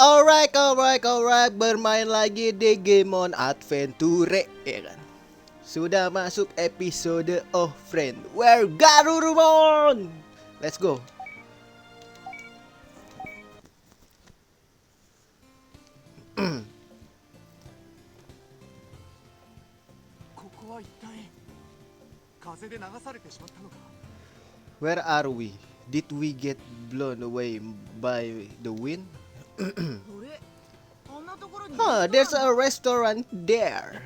Alright, bermain lagi di Game Adventure, ya kan? Sudah masuk episode of Friend Where Garurumon. Let's go. Where are we? Did we get blown away by the wind? There's a restaurant there.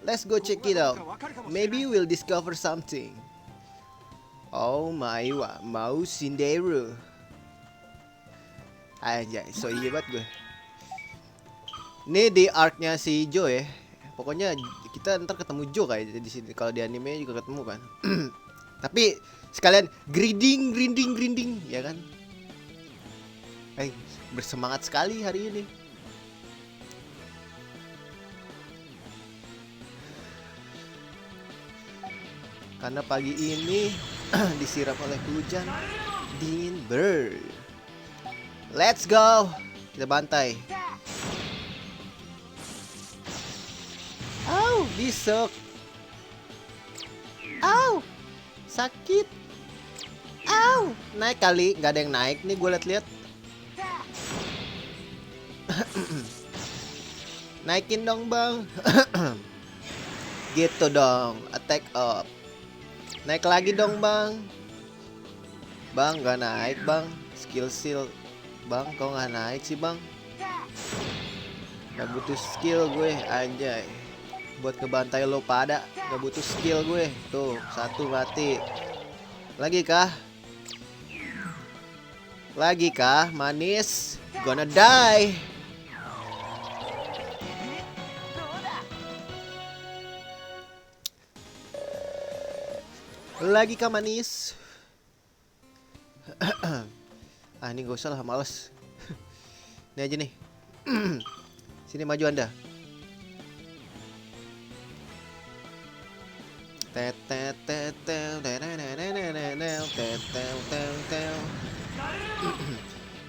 Let's go check it out. Maybe we'll discover something. Oh my, mau Sindero. Anjay, so iya banget gue. Ini di arc-nya si Joe ya. Pokoknya kita ntar ketemu Joe kayak di sini. Kalau di anime juga ketemu kan. Tapi sekalian grinding, ya kan? Bersemangat sekali hari ini. Karena pagi ini disiram oleh hujan dingin ber. Let's go. Kita bantai. Au, disok. Au, sakit. Au, naik kali, nggak ada yang naik nih gue liat-liat. Naikin dong bang. Gitu dong, attack up. Naik lagi dong bang. Bang gak naik bang. Skill seal. Bang kok gak naik sih bang. Gak butuh skill gue anjay. Buat ngebantai lo pada. Gak butuh skill gue. Tuh satu mati. Lagi kah? Lagi kah manis? Gonna die. Lagi kah manis? Ini gak usah lah, males. Ini aja nih. Sini maju anda.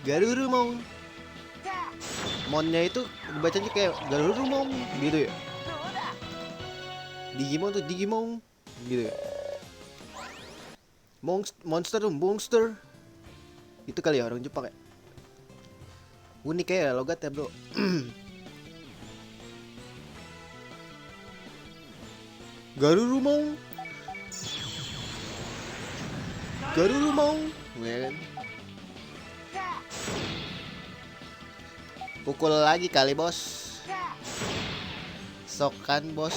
Garurumon. Monnya itu dibacanya kayak Garurumon gitu ya. Digimon tuh Digimon gitu ya. Monster itu kali ya orang Jepang ya. Unik ya logat ya bro. Garurumon ya kan? Pukul lagi kali bos. Sokan bos.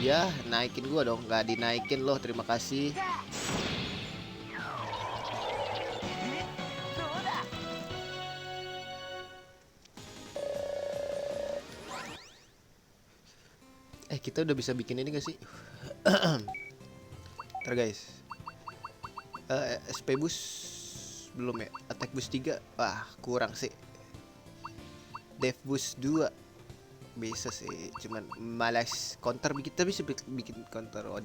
Ya naikin gua dong. Gak dinaikin loh, terima kasih. Kita udah bisa bikin ini gak sih? Ntar guys. SP boost belum ya? Attack boost 3. Wah kurang sih. Dev boost 2 bisa sih. Cuman malas counter. Kita bisa bikin counter. Oh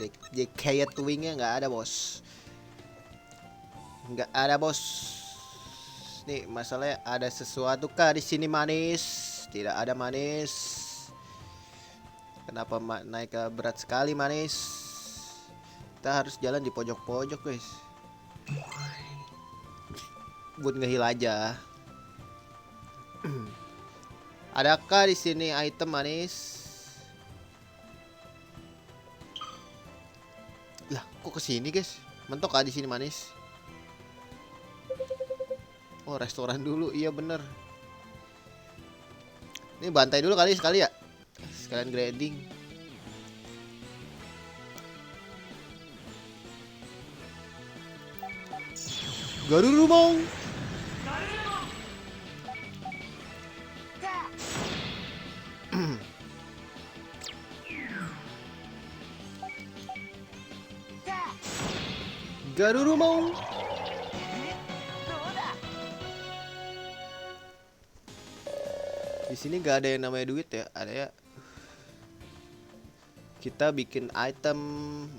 kayak wingnya gak ada bos. Gak ada bos. Nih masalahnya ada sesuatu kah di sini manis? Tidak ada manis. Kenapa naik ke berat sekali manis? Kita harus jalan di pojok-pojok guys. Buat ngehil aja. Adakah di sini item manis? Lah, kok kesini guys? Mentok di sini manis. Oh, restoran dulu. Iya bener. Ini bantai dulu kali sekali ya. Sekalian grading. Garurumon. Garurumon. Di sini gak ada yang namanya duit ya, ada ya. Kita bikin item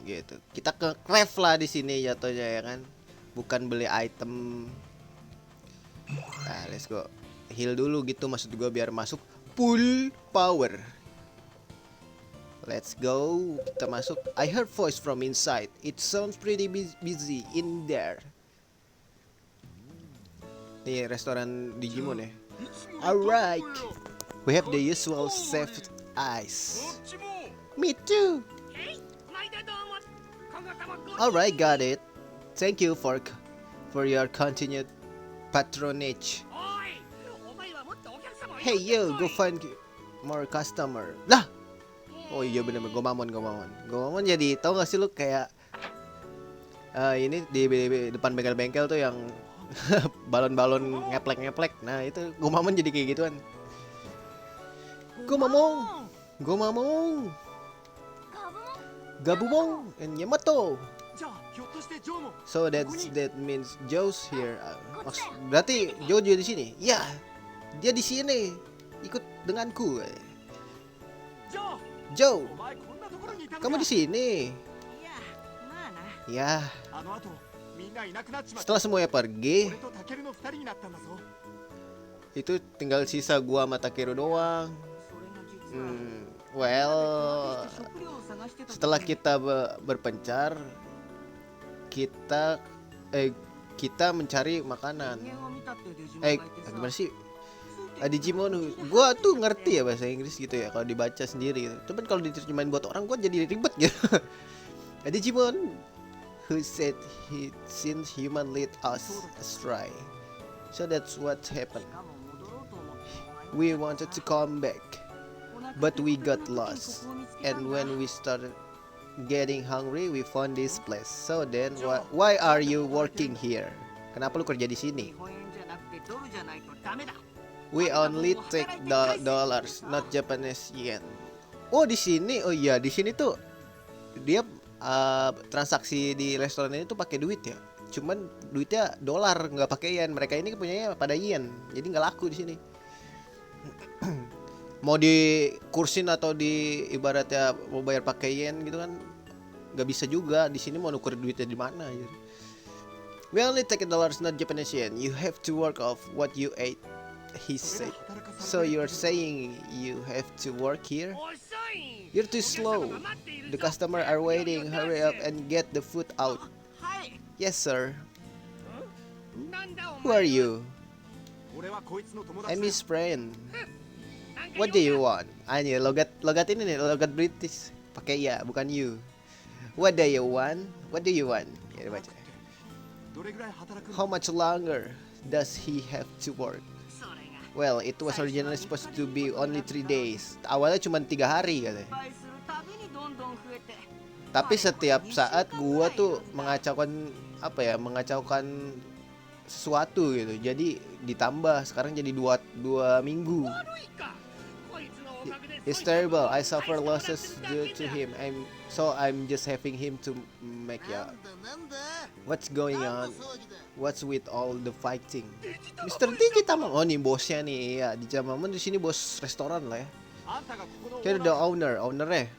gitu. Kita ke craft lah di sini jatuhnya ya kan. Bukan beli item. Nah, let's go. heal dulu gitu, maksud gue biar masuk full power. Let's go, kita masuk. I heard voice from inside. It sounds pretty busy in there. Nih restoran Digimon ya. Alright, we have the usual saved ice. Me too. Alright, got it. Thank you for your continued patronage. Hey yo, go find more customer. Lah. Oh iya bener, Gomamon jadi, tau gak sih lu kayak ini di depan bengkel-bengkel tuh yang balon-balon ngeplek. Nah itu Gomamon jadi kayak gituan. Gomamon, Gabumon, and Yamato. So that means Joe's here. Berarti Joe juga di sini. Ya, dia di sini. Ikut denganku. Joe, kamu di sini? Ya. Setelah semuanya pergi, itu tinggal sisa gua sama Takeru doang. Well, setelah kita berpencar, kita mencari makanan. Gimana sih? Digimon, gua tuh ngerti ya bahasa Inggris gitu ya kalau dibaca sendiri gitu. Cuman kalau diterjemahin buat orang gua jadi ribet gitu. Digimon who said since human lead us astray. So that's what happened. We wanted to come back, but we got lost. And when we started getting hungry, we found this place. So then, why are you working here? Kenapa lu kerja di sini? We only take the dollars, not Japanese yen. Oh di sini, oh iya di sini tuh dia transaksi di restoran ini tuh pakai duit ya. Cuman duitnya dolar, nggak pakai yen. Mereka ini punyanya pada yen, jadi nggak laku di sini. Mau di kursin atau di ibaratnya mau bayar pakai yen gitu kan nggak bisa juga. Di sini mau nuker duitnya di mana gitu. We only take dollars, not Japanese yen. You have to work off what you ate, he said. So you're saying you have to work here? You're too slow. The customer are waiting. Hurry up and get the food out. Yes, sir. Who are you? I'm his friend. What do you want? Anjir, logat ini nih, logat British. Pakai ya, bukan you. What do you want? What do you want? Ya baca. How much longer does he have to work? Well, it was originally supposed to be only 3 days. Awalnya cuma 3 hari katanya. Tapi setiap saat gua tuh mengacaukan sesuatu gitu. Jadi ditambah sekarang jadi 2 minggu. It's terrible. I suffer losses due to him. I'm just having him to make ya. What's going on? What's with all the fighting? Mr. Digitamon. Oh nih bosnya nih. Ya, Digitamon di sini bos restoran lah ya. Here the ownernya.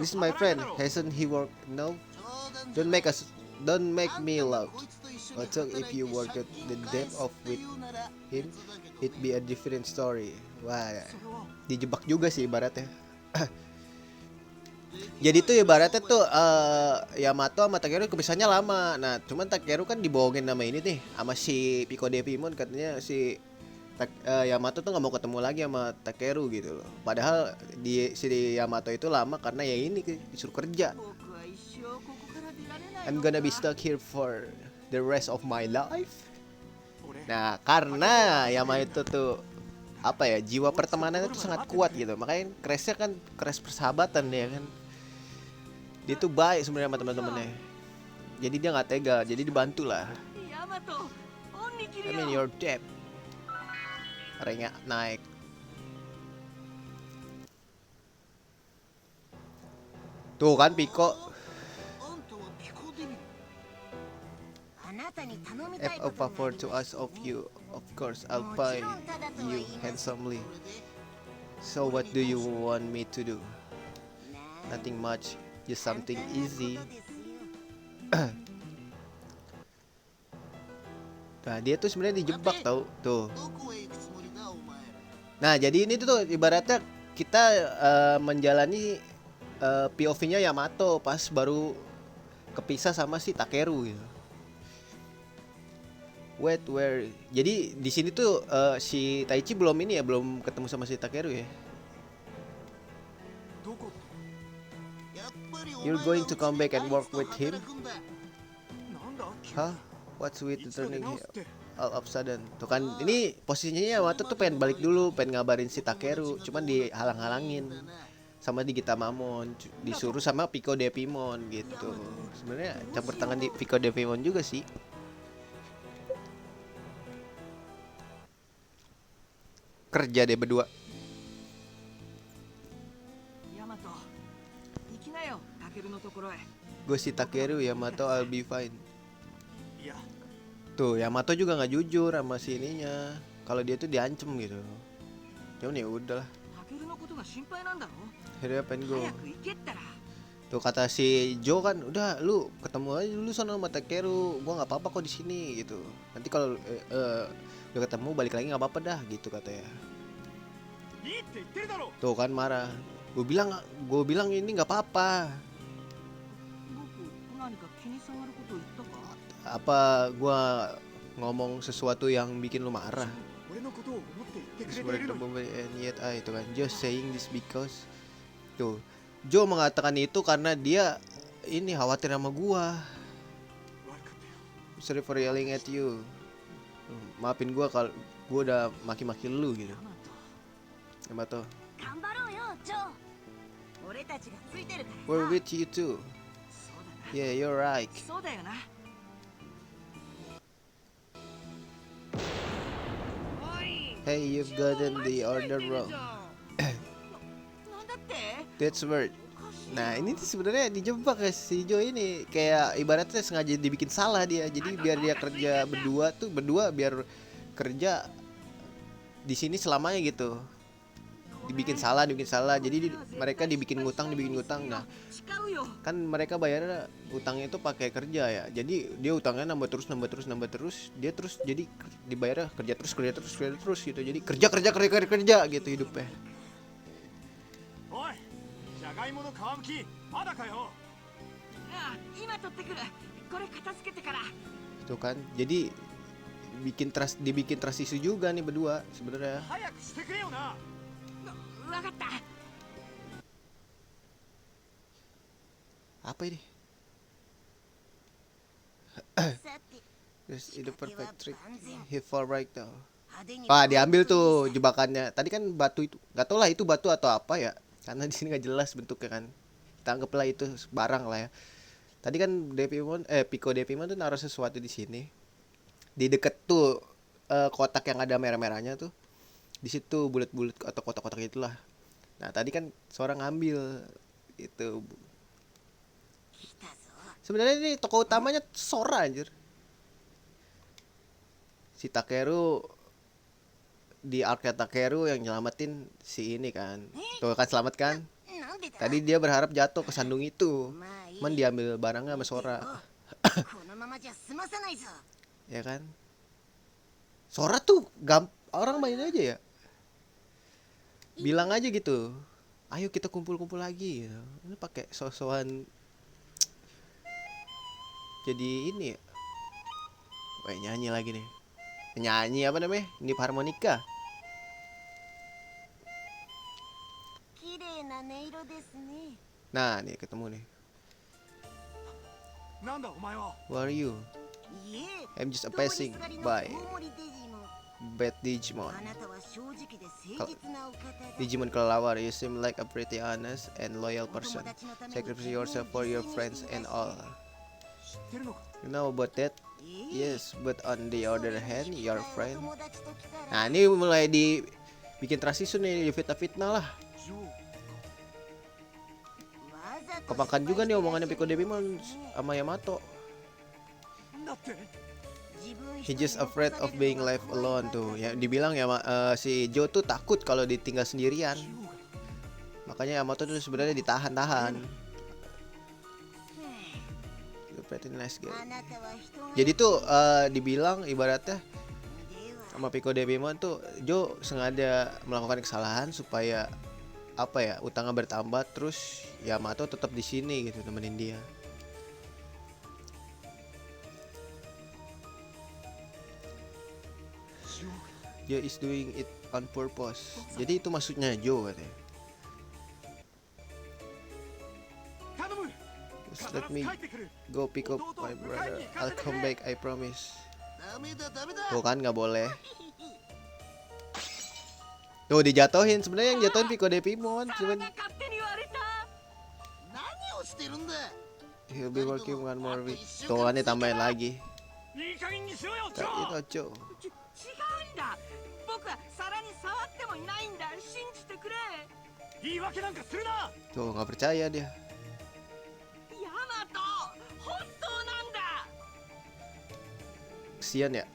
This is my friend. Hasn't he worked? No. Don't make me loud. Also, if you work at the depth of with him, it'd be a different story. Wah, dijebak juga sih ibaratnya. Jadi tuh ibaratnya tuh Yamato sama Takeru kebisaannya lama. Nah, cuman Takeru kan dibohongin nama ini nih sama si Pico Devimon, katanya si Yamato tuh nggak mau ketemu lagi sama Takeru gitu loh. Padahal si Yamato itu lama karena ya ini disuruh kerja. I'm gonna be stuck here for the rest of my life. Nah, karena Yamato tuh jiwa pertemanannya tuh sangat kuat gitu. Makanya Crashnya kan crash persahabatan ya kan. Dia tuh baik sebenarnya sama teman-temannya. Jadi dia nggak tega, jadi dibantu lah. I mean your debt. Ranknya naik. Tuh kan Pico. If a favor to us of you, of course I'll pay you handsomely. So what do you want me to do? Nothing much, just something easy. Nah, dia tuh sebenarnya dijebak tau tuh. どこへ行くつもりだお前ら。 Nah, jadi ini tuh ibaratnya kita menjalani POV-nya Yamato pas baru kepisah sama si Takeru gitu. Wait, where? Jadi di sini tuh si Taichi belum ini ya, belum ketemu sama si Takeru ya. どこって。やっぱりお前 You're は going う to ち come で back and あい work つと with him? 働くんだ。なんだ急 Hah? What's with い the つまで turning 直 here すって。 all of sudden? Tuh kan, ini posisinya Yamato tuh pengen balik dulu, pengen ngabarin si Takeru, cuman dihalang-halangin sama di Gitamamon, disuruh sama Pico Devimon gitu. Sebenarnya campur tangan di Pico Devimon juga sih. Kerja deh berdua. ヤマト行きなよタケルのところへ。 Gue si Takeru, Yamato I'll be fine. いや Tuh, Yamato juga nggak jujur sama si ininya. Kalau dia tuh diancem gitu. Cuman ya udahlah. タケルのことが心配なんだろ。 Akhirnya pengen go. 早く行けったら。 Tuh kata si Joe kan, udah lu ketemu aja dulu sana sama Takeru. Gua nggak apa-apa kok di sini gitu. Nanti kalau udah ketemu balik lagi nggak apa-apa dah gitu katanya. いいって言ってるだろ。 Tuh kan marah. Gue bilang ini nggak apa-apa. 僕何か気に障ること言ったか。 Apa gua ngomong sesuatu yang bikin lu marah? 俺のことを思って言って Just くれてい work るのに。 and yet itu kan just saying this because tuh Joe mengatakan itu karena dia ini khawatir sama gua. 悪かったよ。 Sorry for yelling at you. Maafin gua kalau gua udah maki-maki lu gitu. ヤマト。 Yamato, 頑張ろうよジョー。俺たちがついてるから we're さ。 with you too. そうだな。 Yeah, you're right. そうだよな。おい。 Hey, you've gotten the order wrong. なんだって。 That's word. Nah, ini tuh sebenarnya dijebak ya si Joe ini, kayak ibaratnya sengaja dibikin salah dia. Jadi biar dia kerja berdua biar kerja di sini selamanya gitu. Dibikin salah. Jadi mereka dibikin ngutang. Nah, 誓うよ。 kan mereka bayarnya utangnya itu pakai kerja ya. Jadi dia utangnya nambah terus. Dia terus jadi dibayarnya kerja terus gitu. Jadi kerja gitu hidupnya. おい、じゃがいもの皮むきまだかよ。ああ、今取ってくる。これ片付けてから。 Tuh kan. Jadi dibikin trust issue juga nih berdua sebenarnya. 早くしてくれよな。わかった。 Apa ini? さて This is the perfect trick. 万全 He fall right now. 派手に Wah, diambil tuh jebakannya. Tadi kan batu itu, nggak tahu lah itu batu atau apa ya. Karena di sini nggak jelas bentuknya kan. Kita anggaplah itu barang lah ya. Tadi kan Pico Devimon tuh naruh sesuatu di sini. Di deket tuh kotak yang ada merah-merahnya tuh. Di situ bulat-bulat atau kotak-kotak itulah. Nah, tadi kan seorang ngambil itu. 来たぞ。 Sebenarnya ini tokoh utamanya Sora anjir. Si Takeru di arc Takeru yang nyelamatin si ini kan. Tuh kan selamat kan? なんでだ。 Tadi dia berharap jatuh ke sandung itu. まあいい。 Cuman diambil barangnya sama Sora. このままじゃ済まさないぞ。 Ya kan? Sora tuh orang main aja ya. Bilang aja gitu. Ayo kita kumpul-kumpul lagi gitu. Ini pakai sosokan jadi ini ya. Wah, nyanyi lagi nih. Nyanyi apa namanya? Nip harmonika. 綺麗な音色ですね。 Nah, nih ketemu nih. なんだお前は。 Who are you? いえ。 I'm just a 通り passing すがりの by コウモリデジモン。 bad Digimon. あなたは正直で誠実なお方だ。 Digimon kelelawar, you seem like a pretty honest and loyal person. Sacrifice yourself for your friends and all. 知ってるのか。 You know about that? ええ。 Yes, but on the other hand, your friend. 友達と来たら Nah, ini mulai dibikin transisi nih, di fitnah-fitnah lah. ジョー。わざと Kepakan juga nih omongannya Pico Devimon sama Yamato. だって。 He just afraid of being left alone tuh. Ya dibilang ya si Joe tuh takut kalau ditinggal sendirian. ジョーが。 Makanya Yamato tuh sebenarnya ditahan-tahan. pretty nice game. あなたは人が Jadi tuh dibilang ibaratnya では sama Pico de Piemonte tuh Jo sengaja melakukan kesalahan supaya apa ya, utangnya bertambah, terus Yamato tetap di sini gitu nemenin dia. Jo is doing it on purpose. Jadi itu maksudnya Jo katanya. 頼む Just 必 let ず me 帰ってくる go pick up my brother. I'll come back, I promise. ダメだダメだ Tuh kan nggak boleh. Tuh dijatuhin, sebenarnya yang jatuhin Pico de Piemonte, cuman 勝手に言われた。何をしてるんだ he'll be working one more week. Tuh kan ditambahin lagi. いい加減にしろよジョ Kayak ー itu Jo. 違うんだ。僕は皿に触ってもいないんだ。信じてくれ。言い訳なんかするな Tuh nggak percaya dia. ヤマト、本当なんだ。 Kesian ya.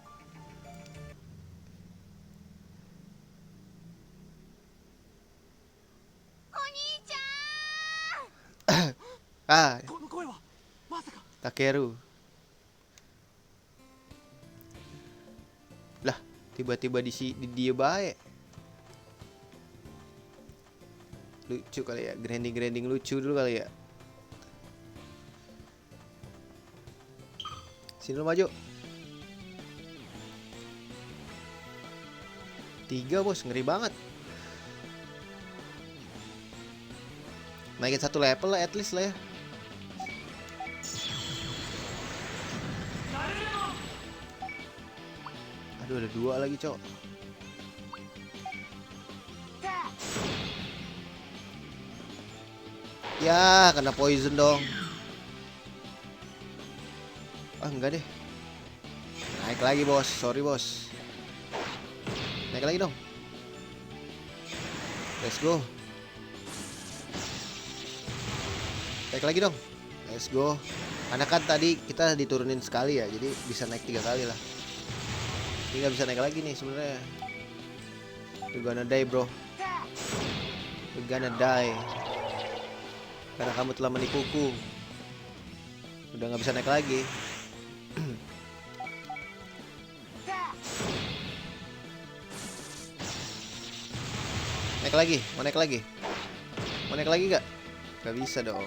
Ah, この声はまさか Takeru. Lah, tiba-tiba di dia baik. Lucu kali ya, grinding lucu dulu kali ya. Sini lu maju. 3 bos, ngeri banget. Naikin 1 level lah at least lah ya. Aduh, ada 2 lagi, Cok. Ya, kena poison dong. Ah, enggak deh. Naik lagi, bos. Sorry, bos. Naik lagi dong. Let's go. Naik lagi dong. Let's go. Karena kan tadi kita diturunin sekali ya, jadi bisa naik 3 kali lah. Ini nggak bisa naik lagi nih sebenarnya. You're gonna die, bro. You're gonna die. Karena kamu telah menipuku. Udah nggak bisa naik lagi. Naik lagi, mau naik lagi? Mau naik lagi nggak? Nggak bisa dong.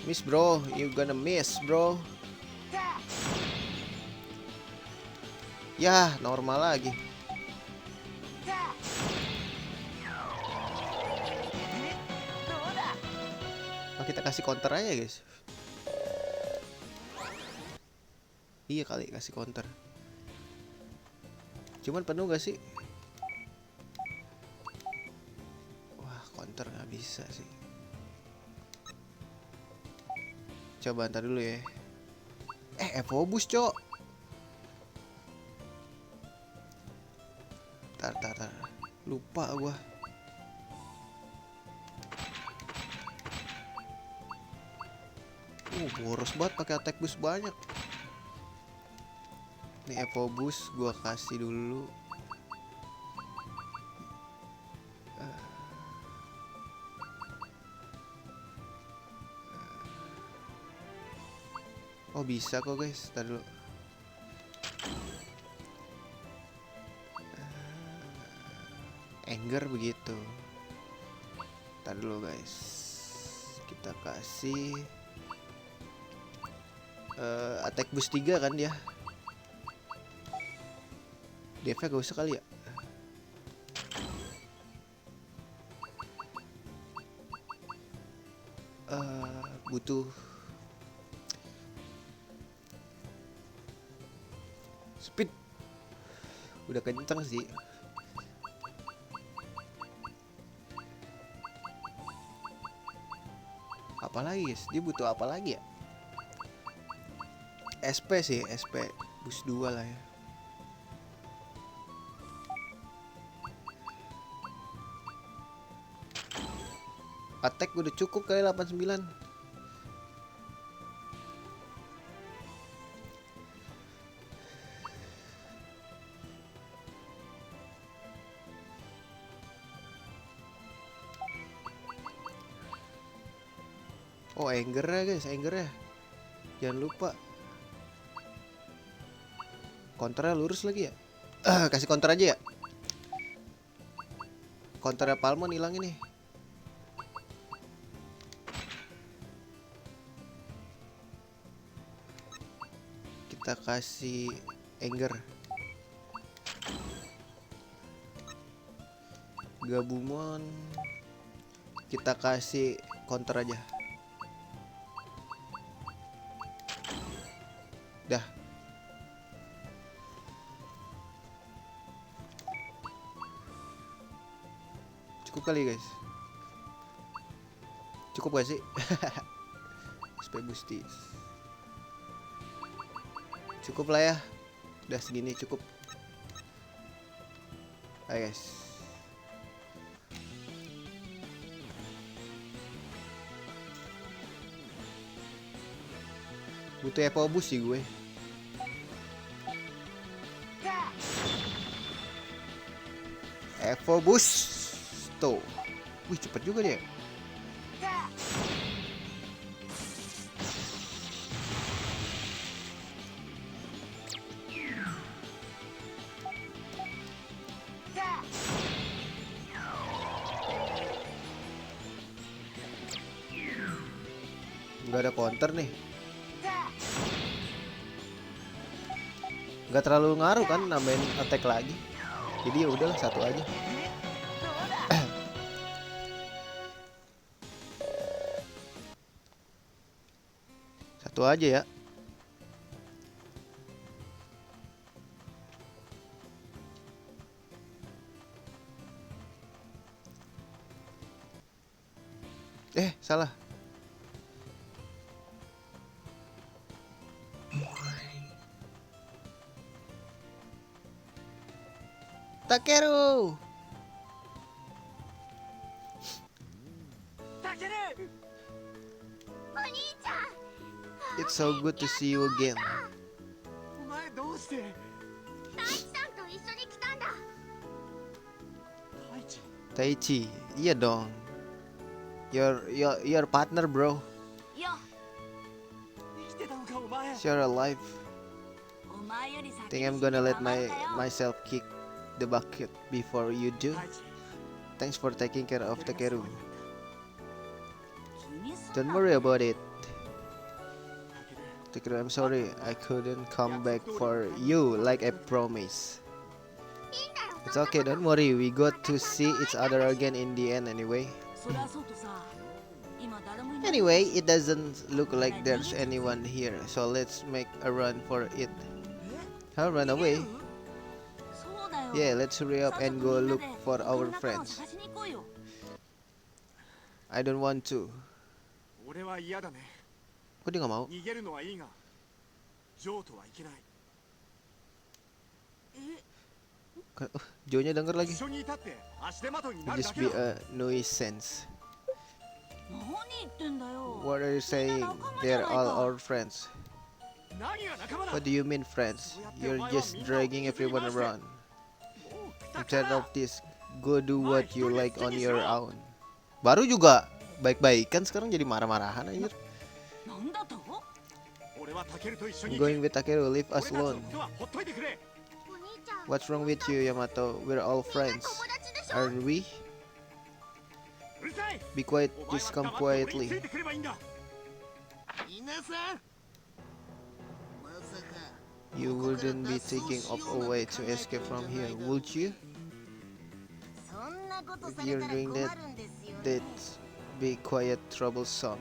Miss bro, you gonna miss bro. Ya, normal lagi. Oh, kita kasih counter aja guys. Iya kali kasih counter. Cuman penuh gak sih? Wah, counter nggak bisa sih. Coba ntar dulu ya. Evobus, Cok. Tar. Lupa gua. Boros banget pakai attack boost banyak. Nih Evobus gua kasih dulu. Oh bisa kok guys, ntar dulu. Anger begitu. Ntar dulu guys. Kita kasih attack boost 3 kan dia. DF gak usah kali ya. Butuh speed. Udah kenceng sih. Apalagi guys, dia butuh apa lagi ya? SP sih, SP boost 2 lah ya. Attack udah cukup kali 89. Oh, anger ya guys, anger ya. Jangan lupa. Counternya lurus lagi ya. Kasih counter aja ya. Counternya Palmon hilang ini. Kita kasih anger. Gabumon kita kasih counter aja. Dah. Cukup kali guys. Cukup gak sih? SP Bustis. Cukup lah ya. Udah segini cukup. Ayo guys. Butuh Evo Boost sih gue. Evo Boost. Tuh. Wih, cepet juga dia. Nggak ada counter nih. Nggak terlalu ngaruh kan nambahin attack lagi. Jadi ya udahlah satu aja. Satu aja ya. Salah. Takeru. タケル お兄ちゃん It's so good to see you again. お前どうして？大地さんと一緒に来たんだ。太一。 Taichi, iya dong. Your partner, bro. よ、生きてたのかお前。 You're alive. お前より先 Think に I'm gonna let 死んでたま myself kick the bucket before you do. 太一。 Thanks for taking care of Takeru. 気にす Don't んな worry about it. タケル。 Takeru, I'm sorry I couldn't come back for you like I promised. いいんだよ。 It's okay, don't worry. We got to see each other again in the end anyway. そりゃそうとさ、今誰もいない。 Anyway, it doesn't look like there's anyone here, so let's make a run for it. I'll run away. そうだよ。 Yeah, let's hurry up and go look for 他 our の仲間を friends. 探しに行こうよ。 I don't want to. 俺は嫌だね。 Kok dia nggak mau? 逃げるのはいいが、ジョーとはいけない。 Joe-nya denger lagi. 一緒にいたって足手まといにな It るだ just け be だ。 a nuisance. 何言ってんだよ。 What are you saying? They're all our friends. 何が仲間だ。 What do you mean, friends? You're just dragging everyone around. もうくたく Instead た of this, go do what you like on your own. Baru juga baik-baikan sekarang jadi marah-marahan anjir. なんだと？俺はタケルと一緒に I'm going with Takeru, leave 俺 us たちの alone. ことはほっといてくれ。お兄ちゃん。 What's wrong with you, Yamato? We're all friends. 友達でしょ。 Aren't we? うるさい。 Be quiet, お前 just は come 黙って俺につ quietly. いてくればいいんだ。皆さんまさか You wouldn't be taking off a way to escape from here, would you? そんなことさ If れ you're たら doing 困 that, るんですよね。 That's be quiet, troublesome.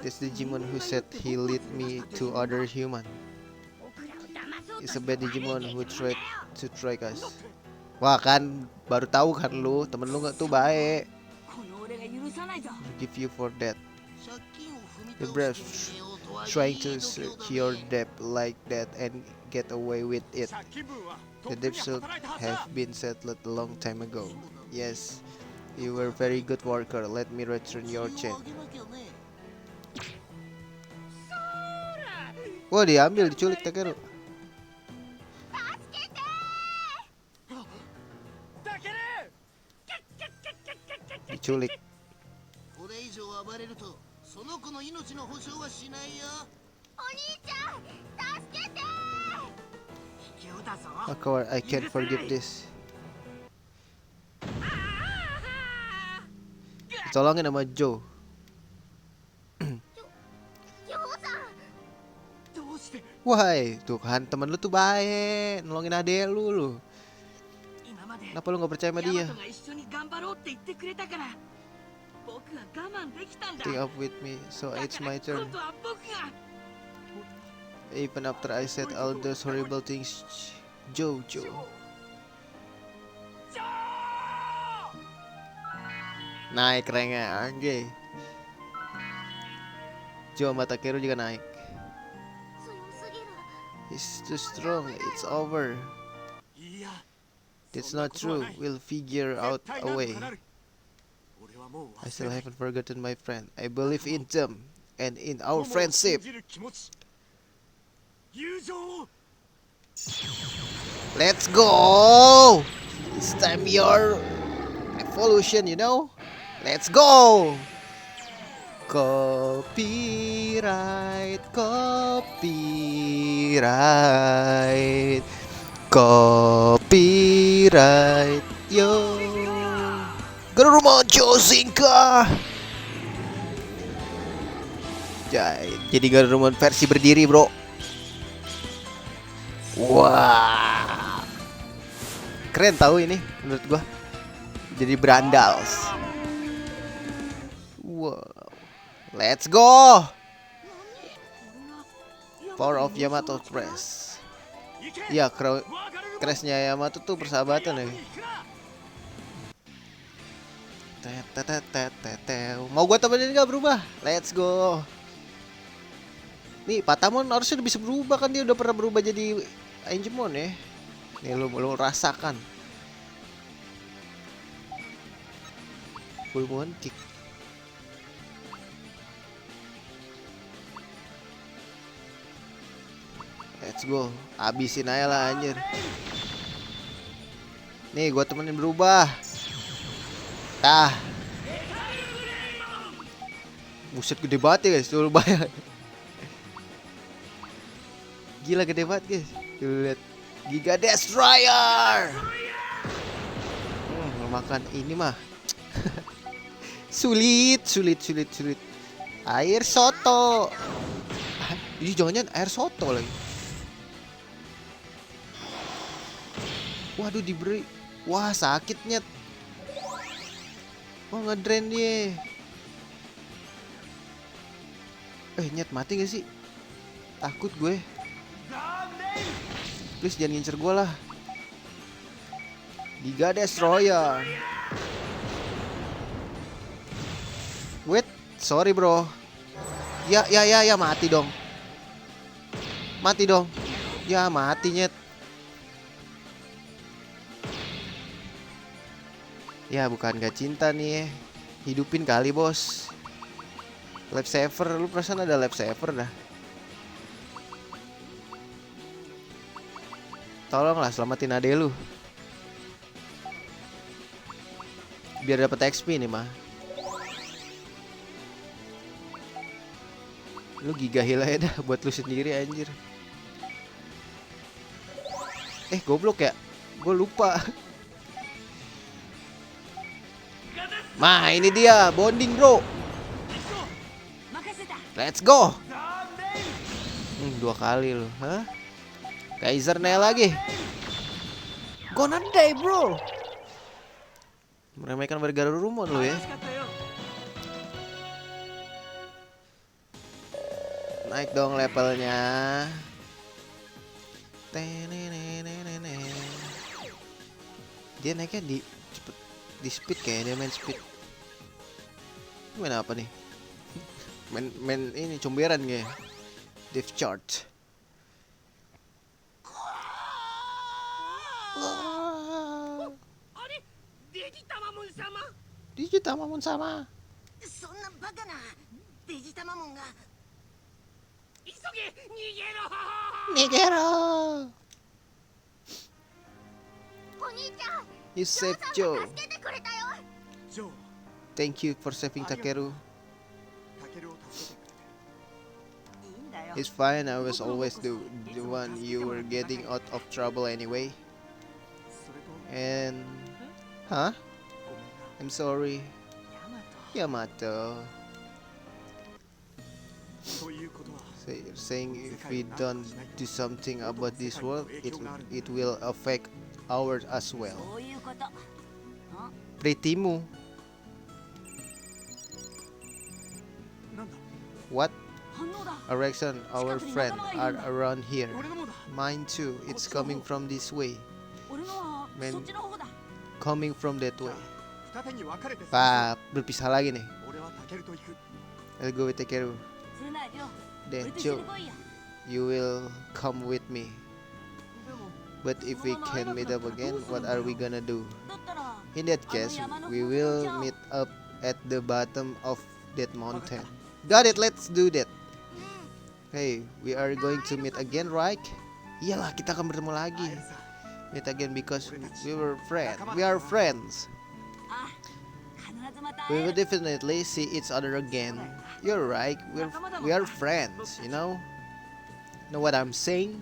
That's the Digimon who said he lead me to other human. 僕らを騙そうと It's a bad Digimon who tried to track us. Wah kan, baru tahu kan lu, temen lu nggak tuh baik. この俺が許さないぞ。 Give you for that. 借金を踏み The 倒 brave して逃げようとは trying いい to 度胸だ secure ね debt like that and get away with it. 借金分はと The っくに debt should 働いたはずだ。 have been settled a long time ago. Yes, you were a very good worker. Let me return your 血を chain. あげなきゃね Wah, diambil, diculik Takeru. タケル。 Diculik. これ以上暴れると命の保証はしないよ。お兄ちゃん助けて。卑怯だぞ I can't forgive this. Tolongin sama Joe. ヨウさん。どうして Why? Tuh kan temen lu tuh baik, nolongin adek lu. 今まで Kenapa lu nggak percaya sama ヤ dia? マトが一緒に頑張ろうって言ってくれたから僕は我慢できたんだ Stay up with me, so だ it's から my turn. 今度は僕が Even after I said all those horrible things, Joe. ジョー Naik ranknya anjay. Joe sama Takeru juga naik. 強すぎる。 He's too strong, it's over. いや That's そんな not ことは true, ない we'll figure out 絶対 a なん way. とかなる俺はもう I 忘 still れない haven't forgotten my friend. I believe in them and in 友 our を信 friendship. じる気持ち友情を Let's go! It's time your evolution, you know? Let's go! Copyright, copyright, copyright, yo. Garurumon Chozinka. Jadi Garurumon versi berdiri, bro. Wah, keren tahu ini menurut gua. Jadi berandals. Wow, let's go. Power of Yamato Crest. 行け Iya, わかる Crestnya Yamato tuh persahabatan ya. Mau gua temenin nggak berubah? Let's go. Nih Patamon harusnya udah bisa berubah kan, dia udah pernah berubah jadi Angemon ya. Nih lu rasakan. Full Moon Kick. Let's go. Abisin aja lah anjir. Nih gua temenin berubah. Tah. Buset gede banget ya guys, tuh bayar. Gila gede banget guys. Tuh lihat. Giga Destroyer. Makan ini mah. sulit. Air soto. Ini jangan air soto lagi. Waduh diberi. Wah sakitnya. Wah ngedrain dia. Nyet mati gak sih? Takut gue. Please jangan ngincer gue lah. Giga Destroyer. Wait, sorry bro. Ya mati dong. Ya mati nyet. Ya bukan gak cinta nih. Hidupin kali bos. Life saver, lu perasaan ada life saver dah. Tolonglah selamatin ade lu. Biar dapat XP nih mah. Lu giga heal aja dah buat lu sendiri anjir. Goblok ya. Gue lupa. Nah ini dia bonding bro. Let's go. 2 kali lu, hah? Kaiser nail lagi. Gonna die bro. Meremehkan Garurumon lu ya. 楽しかったよ Naik dong levelnya. Dia naiknya di cepet, di speed kayaknya, dia main speed. Main apa nih? main ini comberan kayak. Death chart. あれデジタマモン様 Digitamon sama. そんなバカなデジタマモンが。急げ逃げろ Nigero. お兄ちゃん You saved Joe. 助けてくれたよ。ジョー Thank you for saving Takeru. タケルを助けてくれて It's fine. I was always the one you were getting out of trouble anyway. それと And huh? ごめんな I'm sorry, ヤマト Yamato. ということは So you're saying if we don't do something about this world, it will affect ours as well. そういうこと。 Pritimu, なんだ what? 反応だ。 Erection, our friend are around here. 俺のもだ Mine too. It's coming from this way. 俺のは Men- そっちの方だ。 Coming from that じゃ way. あ二手に分かれて Pa, berpisah lagi nih. 俺はタケルと行く I'll go with Takeru. それならりょう。 Then 俺と一緒 Joe, に来いよ。 you will come with me. でも But if we can meet up again, what are we gonna do? だったら In that case, we will meet up at the bottom of that mountain. Got it, let's do that. Hey, we are going to meet again, right? Iyalah, kita akan bertemu 会 lagi. えるさ Meet again because we were friends. We are friends. あ、必ずまた We 会え will る。 definitely see each other again. You're right. We are friends, you know? Know what I'm saying?